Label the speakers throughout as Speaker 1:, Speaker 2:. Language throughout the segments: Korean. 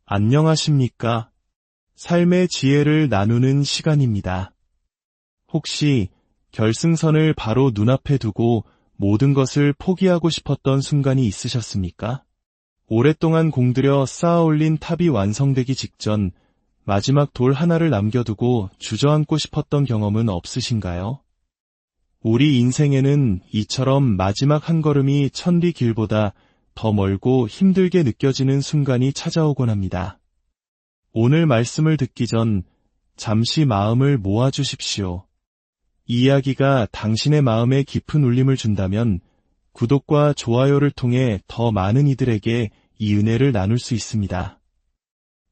Speaker 1: 안녕하십니까? 삶의 지혜를 나누는 시간입니다. 혹시 결승선을 바로 눈앞에 두고 모든 것을 포기하고 싶었던 순간이 있으셨습니까? 오랫동안 공들여 쌓아올린 탑이 완성되기 직전 마지막 돌 하나를 남겨두고 주저앉고 싶었던 경험은 없으신가요? 우리 인생에는 이처럼 마지막 한 걸음이 천리 길보다 더 멀고 힘들게 느껴지는 순간이 찾아오곤 합니다. 오늘 말씀을 듣기 전 잠시 마음을 모아주십시오. 이 이야기가 당신의 마음에 깊은 울림을 준다면 구독과 좋아요를 통해 더 많은 이들에게 이 은혜를 나눌 수 있습니다.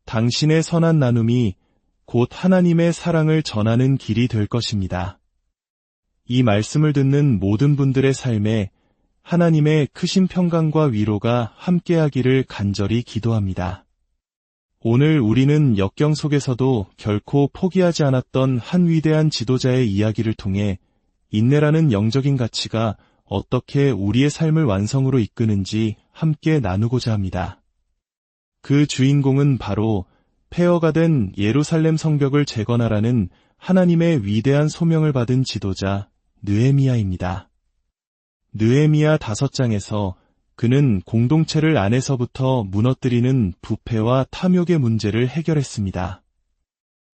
Speaker 1: 당신의 선한 나눔이 곧 하나님의 사랑을 전하는 길이 될 것입니다. 이 말씀을 듣는 모든 분들의 삶에 하나님의 크신 평강과 위로가 함께하기를 간절히 기도합니다. 오늘 우리는 역경 속에서도 결코 포기하지 않았던 한 위대한 지도자의 이야기를 통해 인내라는 영적인 가치가 어떻게 우리의 삶을 완성으로 이끄는지 함께 나누고자 합니다. 그 주인공은 바로 폐허가 된 예루살렘 성벽을 재건하라는 하나님의 위대한 소명을 받은 지도자 느헤미야입니다. 느헤미야 5장에서 그는 공동체를 안에서부터 무너뜨리는 부패와 탐욕의 문제를 해결했습니다.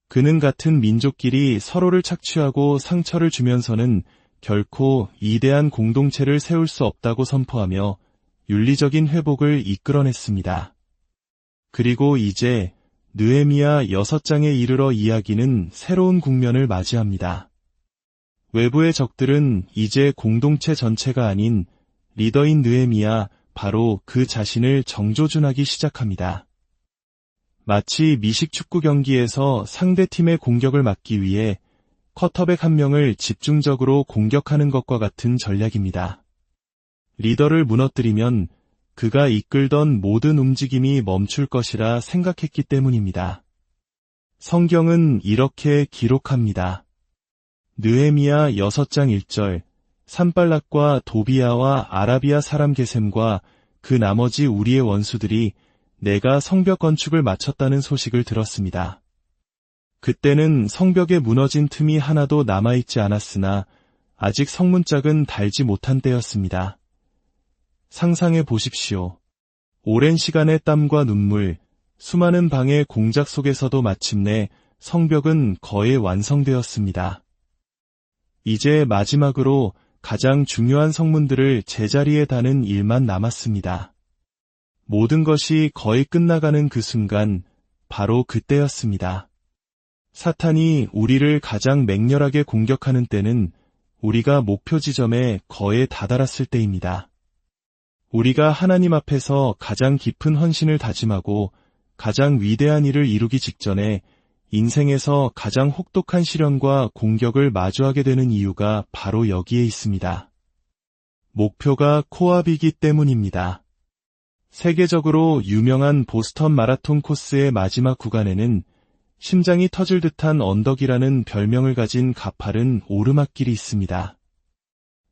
Speaker 1: 그는 같은 민족끼리 서로를 착취하고 상처를 주면서는 결코 이대한 공동체를 세울 수 없다고 선포하며 윤리적인 회복을 이끌어냈습니다. 그리고 이제 느헤미야 6장에 이르러 이야기는 새로운 국면을 맞이합니다. 외부의 적들은 이제 공동체 전체가 아닌 리더인 느헤미야 바로 그 자신을 정조준하기 시작합니다. 마치 미식 축구 경기에서 상대팀의 공격을 막기 위해 쿼터백 한 명을 집중적으로 공격하는 것과 같은 전략입니다. 리더를 무너뜨리면 그가 이끌던 모든 움직임이 멈출 것이라 생각했기 때문입니다. 성경은 이렇게 기록합니다. 느헤미야 6장 1절 산발락과 도비야와 아라비아 사람 게셈과 그 나머지 우리의 원수들이 내가 성벽 건축을 마쳤다는 소식을 들었습니다. 그때는 성벽에 무너진 틈이 하나도 남아있지 않았으나 아직 성문짝은 달지 못한 때였습니다. 상상해 보십시오. 오랜 시간의 땀과 눈물, 수많은 방의 공작 속에서도 마침내 성벽은 거의 완성되었습니다. 이제 마지막으로 가장 중요한 성문들을 제자리에 다는 일만 남았습니다. 모든 것이 거의 끝나가는 그 순간, 바로 그때였습니다. 사탄이 우리를 가장 맹렬하게 공격하는 때는 우리가 목표 지점에 거의 다다랐을 때입니다. 우리가 하나님 앞에서 가장 깊은 헌신을 다짐하고 가장 위대한 일을 이루기 직전에 인생에서 가장 혹독한 시련과 공격을 마주하게 되는 이유가 바로 여기에 있습니다. 목표가 코앞이기 때문입니다. 세계적으로 유명한 보스턴 마라톤 코스의 마지막 구간에는 심장이 터질 듯한 언덕이라는 별명을 가진 가파른 오르막길이 있습니다.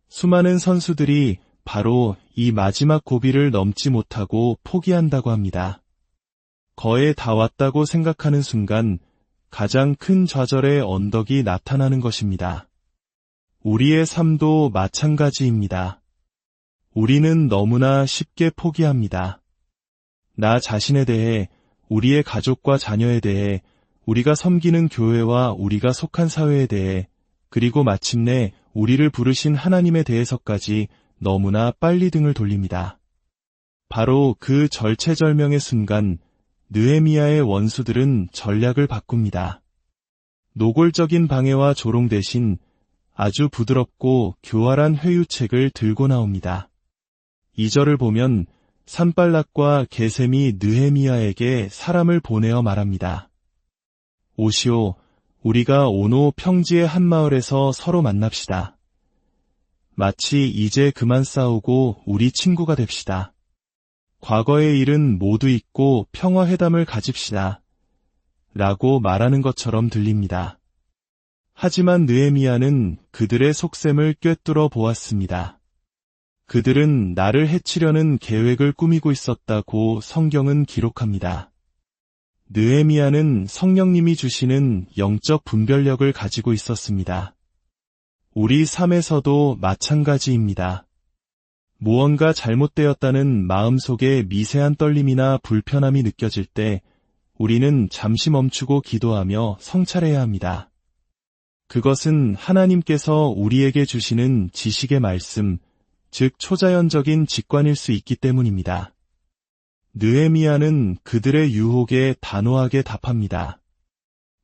Speaker 1: 수많은 선수들이 바로 이 마지막 고비를 넘지 못하고 포기한다고 합니다. 거의 다 왔다고 생각하는 순간 가장 큰 좌절의 언덕이 나타나는 것입니다. 우리의 삶도 마찬가지입니다. 우리는 너무나 쉽게 포기합니다. 나 자신에 대해, 우리의 가족과 자녀에 대해, 우리가 섬기는 교회와 우리가 속한 사회에 대해, 그리고 마침내 우리를 부르신 하나님에 대해서까지 너무나 빨리 등을 돌립니다. 바로 그 절체절명의 순간 느헤미야의 원수들은 전략을 바꿉니다. 노골적인 방해와 조롱 대신 아주 부드럽고 교활한 회유책을 들고 나옵니다. 2절을 보면 산발락과 게셈이 느헤미야에게 사람을 보내어 말합니다. 오시오, 우리가 오노 평지의 한 마을에서 서로 만납시다. 마치 이제 그만 싸우고 우리 친구가 됩시다. 과거의 일은 모두 잊고 평화회담을 가집시다. 라고 말하는 것처럼 들립니다. 하지만 느헤미야는 그들의 속셈을 꿰뚫어 보았습니다. 그들은 나를 해치려는 계획을 꾸미고 있었다고 성경은 기록합니다. 느헤미야는 성령님이 주시는 영적 분별력을 가지고 있었습니다. 우리 삶에서도 마찬가지입니다. 무언가 잘못되었다는 마음속에 미세한 떨림이나 불편함이 느껴질 때 우리는 잠시 멈추고 기도하며 성찰해야 합니다. 그것은 하나님께서 우리에게 주시는 지식의 말씀, 즉 초자연적인 직관일 수 있기 때문입니다. 느헤미야는 그들의 유혹에 단호하게 답합니다.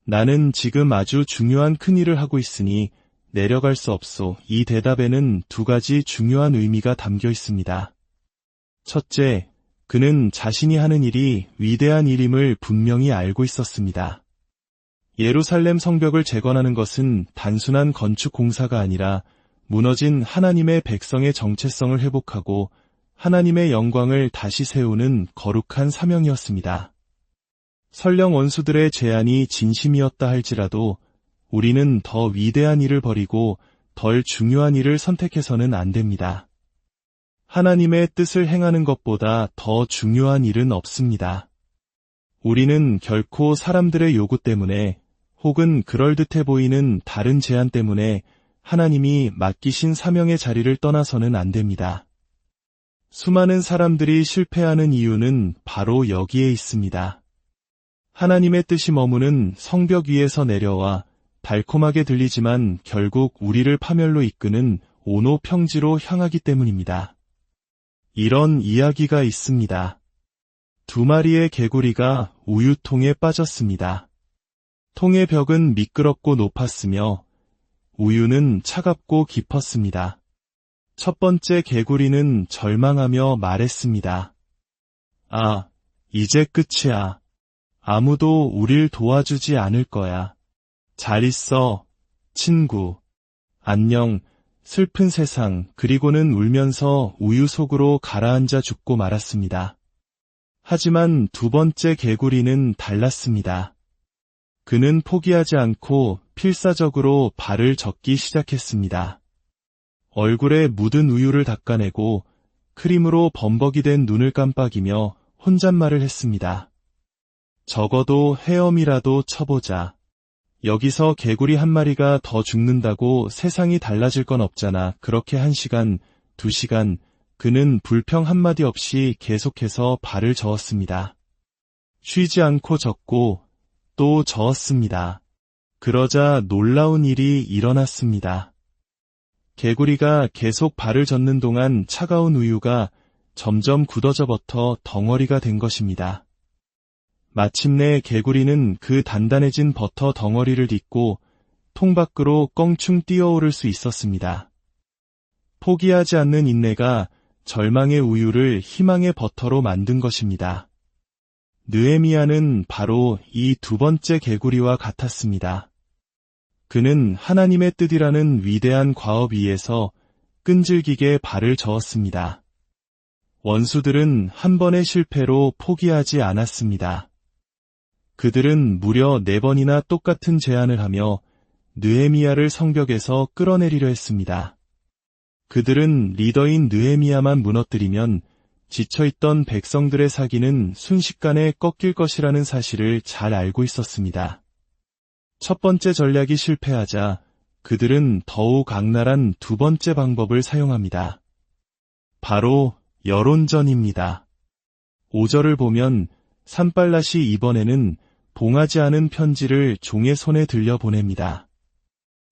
Speaker 1: 나는 지금 아주 중요한 큰일을 하고 있으니 내려갈 수 없소. 이 대답에는 두 가지 중요한 의미가 담겨 있습니다. 첫째, 그는 자신이 하는 일이 위대한 일임을 분명히 알고 있었습니다. 예루살렘 성벽을 재건하는 것은 단순한 건축 공사가 아니라 무너진 하나님의 백성의 정체성을 회복하고 하나님의 영광을 다시 세우는 거룩한 사명이었습니다. 설령 원수들의 제안이 진심이었다 할지라도 우리는 더 위대한 일을 버리고 덜 중요한 일을 선택해서는 안 됩니다. 하나님의 뜻을 행하는 것보다 더 중요한 일은 없습니다. 우리는 결코 사람들의 요구 때문에 혹은 그럴듯해 보이는 다른 제안 때문에 하나님이 맡기신 사명의 자리를 떠나서는 안 됩니다. 수많은 사람들이 실패하는 이유는 바로 여기에 있습니다. 하나님의 뜻이 머무는 성벽 위에서 내려와 달콤하게 들리지만 결국 우리를 파멸로 이끄는 온오평지로 향하기 때문입니다. 이런 이야기가 있습니다. 두 마리의 개구리가 우유통에 빠졌습니다. 통의 벽은 미끄럽고 높았으며 우유는 차갑고 깊었습니다. 첫 번째 개구리는 절망하며 말했습니다. 아, 이제 끝이야. 아무도 우릴 도와주지 않을 거야. 잘 있어, 친구. 안녕, 슬픈 세상. 그리고는 울면서 우유 속으로 가라앉아 죽고 말았습니다. 하지만 두 번째 개구리는 달랐습니다. 그는 포기하지 않고 필사적으로 발을 젓기 시작했습니다. 얼굴에 묻은 우유를 닦아내고 크림으로 범벅이 된 눈을 깜빡이며 혼잣말을 했습니다. 적어도 헤엄이라도 쳐보자. 여기서 개구리 한 마리가 더 죽는다고 세상이 달라질 건 없잖아. 그렇게 1시간, 2시간, 그는 불평 한마디 없이 계속해서 발을 저었습니다. 쉬지 않고 젓고 또 저었습니다. 그러자 놀라운 일이 일어났습니다. 개구리가 계속 발을 젓는 동안 차가운 우유가 점점 굳어져 버터 덩어리가 된 것입니다. 마침내 개구리는 그 단단해진 버터 덩어리를 딛고 통 밖으로 껑충 뛰어오를 수 있었습니다. 포기하지 않는 인내가 절망의 우유를 희망의 버터로 만든 것입니다. 느헤미야는 바로 이 두 번째 개구리와 같았습니다. 그는 하나님의 뜻이라는 위대한 과업 위에서 끈질기게 발을 저었습니다. 원수들은 한 번의 실패로 포기하지 않았습니다. 그들은 무려 4번이나 똑같은 제안을 하며 느헤미야를 성벽에서 끌어내리려 했습니다. 그들은 리더인 느헤미야만 무너뜨리면 지쳐있던 백성들의 사기는 순식간에 꺾일 것이라는 사실을 잘 알고 있었습니다. 첫 번째 전략이 실패하자 그들은 더욱 악랄한 두 번째 방법을 사용합니다. 바로 여론전입니다. 5절을 보면 산발랏이 이번에는 봉하지 않은 편지를 종의 손에 들려 보냅니다.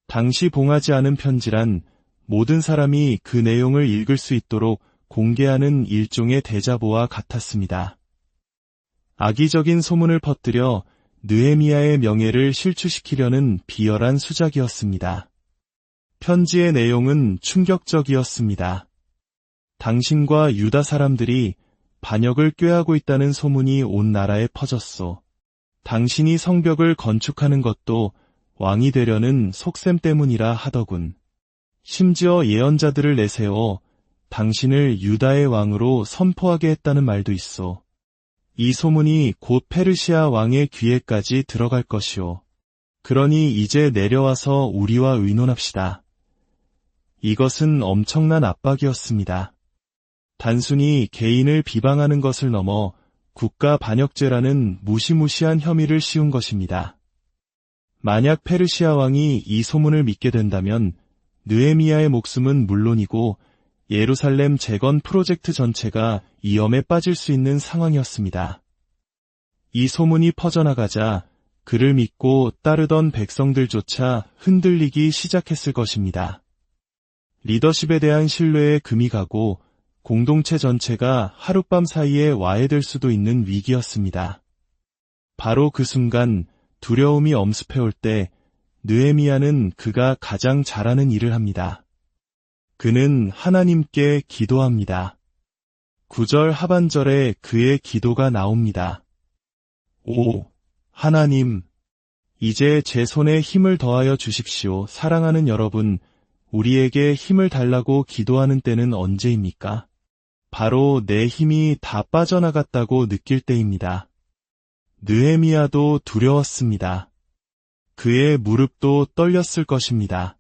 Speaker 1: 당시 봉하지 않은 편지란 모든 사람이 그 내용을 읽을 수 있도록 공개하는 일종의 대자보와 같았습니다. 악의적인 소문을 퍼뜨려 느헤미야의 명예를 실추시키려는 비열한 수작이었습니다. 편지의 내용은 충격적이었습니다. 당신과 유다 사람들이 반역을 꾀하고 있다는 소문이 온 나라에 퍼졌소. 당신이 성벽을 건축하는 것도 왕이 되려는 속셈 때문이라 하더군. 심지어 예언자들을 내세워 당신을 유다의 왕으로 선포하게 했다는 말도 있소. 이 소문이 곧 페르시아 왕의 귀에까지 들어갈 것이오. 그러니 이제 내려와서 우리와 의논합시다. 이것은 엄청난 압박이었습니다. 단순히 개인을 비방하는 것을 넘어 국가 반역죄라는 무시무시한 혐의를 씌운 것입니다. 만약 페르시아 왕이 이 소문을 믿게 된다면 느헤미야의 목숨은 물론이고 예루살렘 재건 프로젝트 전체가 위험에 빠질 수 있는 상황이었습니다. 이 소문이 퍼져나가자 그를 믿고 따르던 백성들조차 흔들리기 시작했을 것입니다. 리더십에 대한 신뢰에 금이 가고 공동체 전체가 하룻밤 사이에 와해될 수도 있는 위기였습니다. 바로 그 순간 두려움이 엄습해올 때 느헤미야는 그가 가장 잘하는 일을 합니다. 그는 하나님께 기도합니다. 9절 하반절에 그의 기도가 나옵니다. 오, 하나님, 이제 제 손에 힘을 더하여 주십시오. 사랑하는 여러분, 우리에게 힘을 달라고 기도하는 때는 언제입니까? 바로 내 힘이 다 빠져나갔다고 느낄 때입니다. 느헤미야도 두려웠습니다. 그의 무릎도 떨렸을 것입니다.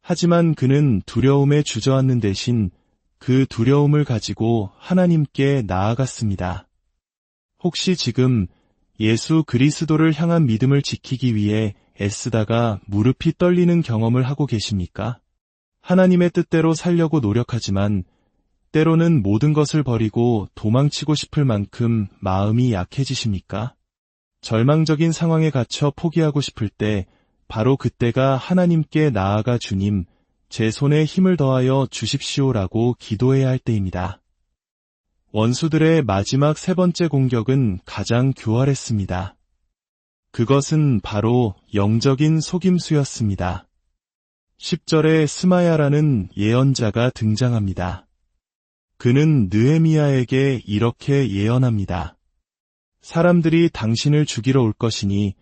Speaker 1: 하지만 그는 두려움에 주저앉는 대신 그 두려움을 가지고 하나님께 나아갔습니다. 혹시 지금 예수 그리스도를 향한 믿음을 지키기 위해 애쓰다가 무릎이 떨리는 경험을 하고 계십니까? 하나님의 뜻대로 살려고 노력하지만 때로는 모든 것을 버리고 도망치고 싶을 만큼 마음이 약해지십니까? 절망적인 상황에 갇혀 포기하고 싶을 때 바로 그때가 하나님께 나아가 주님, 제 손에 힘을 더하여 주십시오라고 기도해야 할 때입니다. 원수들의 마지막 세 번째 공격은 가장 교활했습니다. 그것은 바로 영적인 속임수였습니다. 10절에 스마야라는 예언자가 등장합니다. 그는 느헤미야에게 이렇게 예언합니다. 사람들이 당신을 죽이러 올 것이니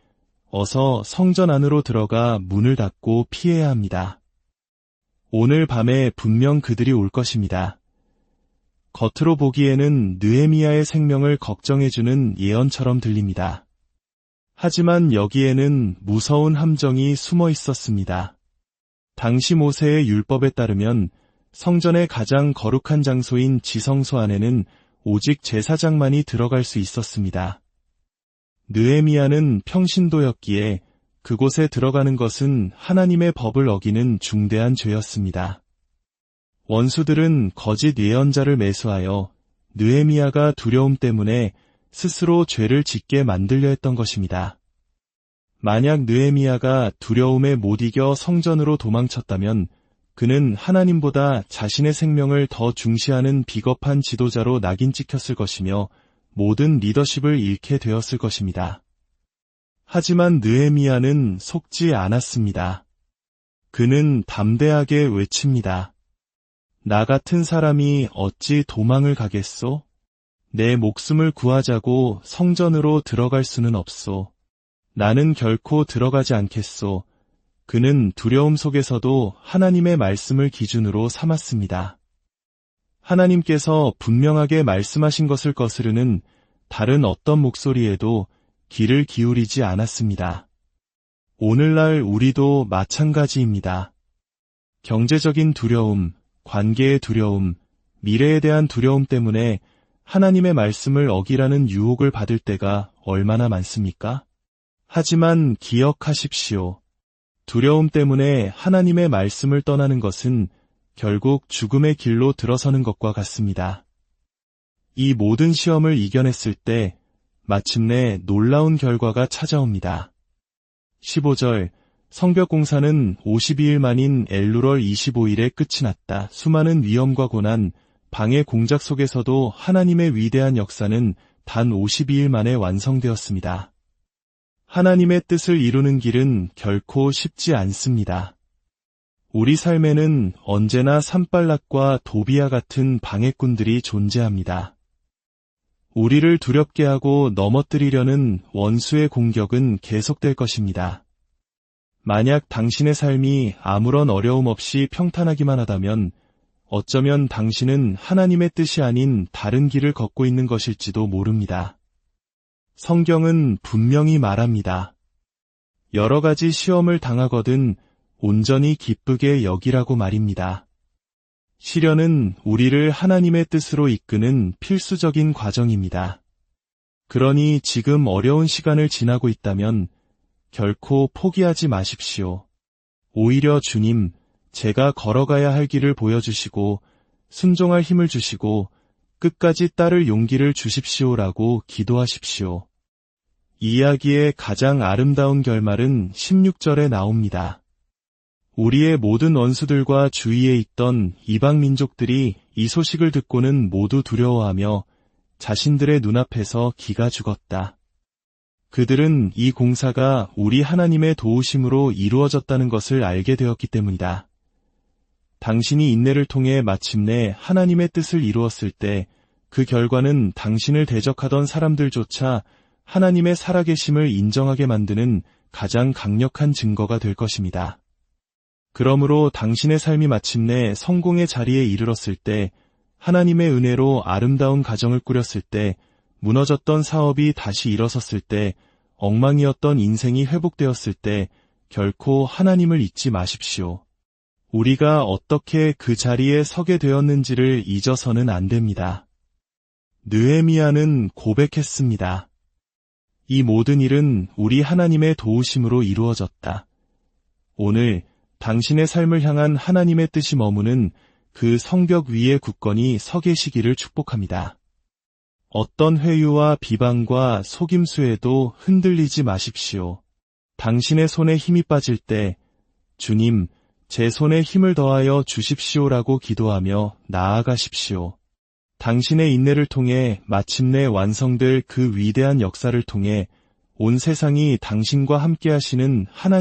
Speaker 1: 어서 성전 안으로 들어가 문을 닫고 피해야 합니다. 오늘 밤에 분명 그들이 올 것입니다. 겉으로 보기에는 느헤미야의 생명을 걱정해주는 예언처럼 들립니다. 하지만 여기에는 무서운 함정이 숨어 있었습니다. 당시 모세의 율법에 따르면 성전의 가장 거룩한 장소인 지성소 안에는 오직 제사장만이 들어갈 수 있었습니다. 느헤미야는 평신도였기에 그곳에 들어가는 것은 하나님의 법을 어기는 중대한 죄였습니다. 원수들은 거짓 예언자를 매수하여 느헤미야가 두려움 때문에 스스로 죄를 짓게 만들려 했던 것입니다. 만약 느헤미야가 두려움에 못 이겨 성전으로 도망쳤다면 그는 하나님보다 자신의 생명을 더 중시하는 비겁한 지도자로 낙인 찍혔을 것이며 모든 리더십을 잃게 되었을 것입니다. 하지만 느헤미야는 속지 않았습니다. 그는 담대하게 외칩니다. 나 같은 사람이 어찌 도망을 가겠소? 내 목숨을 구하자고 성전으로 들어갈 수는 없소. 나는 결코 들어가지 않겠소. 그는 두려움 속에서도 하나님의 말씀을 기준으로 삼았습니다. 하나님께서 분명하게 말씀하신 것을 거스르는 다른 어떤 목소리에도 귀를 기울이지 않았습니다. 오늘날 우리도 마찬가지입니다. 경제적인 두려움, 관계의 두려움, 미래에 대한 두려움 때문에 하나님의 말씀을 어기라는 유혹을 받을 때가 얼마나 많습니까? 하지만 기억하십시오. 두려움 때문에 하나님의 말씀을 떠나는 것은 결국 죽음의 길로 들어서는 것과 같습니다. 이 모든 시험을 이겨냈을 때 마침내 놀라운 결과가 찾아옵니다. 15절, 성벽 공사는 52일 만인 엘루럴 25일에 끝이 났다. 수많은 위험과 고난, 방해 공작 속에서도 하나님의 위대한 역사는 단 52일 만에 완성되었습니다. 하나님의 뜻을 이루는 길은 결코 쉽지 않습니다. 우리 삶에는 언제나 산발락과 도비아 같은 방해꾼들이 존재합니다. 우리를 두렵게 하고 넘어뜨리려는 원수의 공격은 계속될 것입니다. 만약 당신의 삶이 아무런 어려움 없이 평탄하기만 하다면 어쩌면 당신은 하나님의 뜻이 아닌 다른 길을 걷고 있는 것일지도 모릅니다. 성경은 분명히 말합니다. 여러 가지 시험을 당하거든 온전히 기쁘게 여기라고 말입니다. 시련은 우리를 하나님의 뜻으로 이끄는 필수적인 과정입니다. 그러니 지금 어려운 시간을 지나고 있다면 결코 포기하지 마십시오. 오히려 주님, 제가 걸어가야 할 길을 보여주시고 순종할 힘을 주시고 끝까지 따를 용기를 주십시오라고 기도하십시오. 이야기의 가장 아름다운 결말은 16절에 나옵니다. 우리의 모든 원수들과 주위에 있던 이방 민족들이 이 소식을 듣고는 모두 두려워하며 자신들의 눈앞에서 기가 죽었다. 그들은 이 공사가 우리 하나님의 도우심으로 이루어졌다는 것을 알게 되었기 때문이다. 당신이 인내를 통해 마침내 하나님의 뜻을 이루었을 때 그 결과는 당신을 대적하던 사람들조차 하나님의 살아계심을 인정하게 만드는 가장 강력한 증거가 될 것입니다. 그러므로 당신의 삶이 마침내 성공의 자리에 이르렀을 때, 하나님의 은혜로 아름다운 가정을 꾸렸을 때, 무너졌던 사업이 다시 일어섰을 때, 엉망이었던 인생이 회복되었을 때 결코 하나님을 잊지 마십시오. 우리가 어떻게 그 자리에 서게 되었는지를 잊어서는 안 됩니다. 느헤미야는 고백했습니다. 이 모든 일은 우리 하나님의 도우심으로 이루어졌다. 오늘 당신의 삶을 향한 하나님의 뜻이 머무는 그 성벽 위에 굳건히 서 계시기를 축복합니다. 어떤 회유와 비방과 속임수에도 흔들리지 마십시오. 당신의 손에 힘이 빠질 때 주님, 제 손에 힘을 더하여 주십시오라고 기도하며 나아가십시오. 당신의 인내를 통해 마침내 완성될 그 위대한 역사를 통해 온 세상이 당신과 함께 하시는 하나님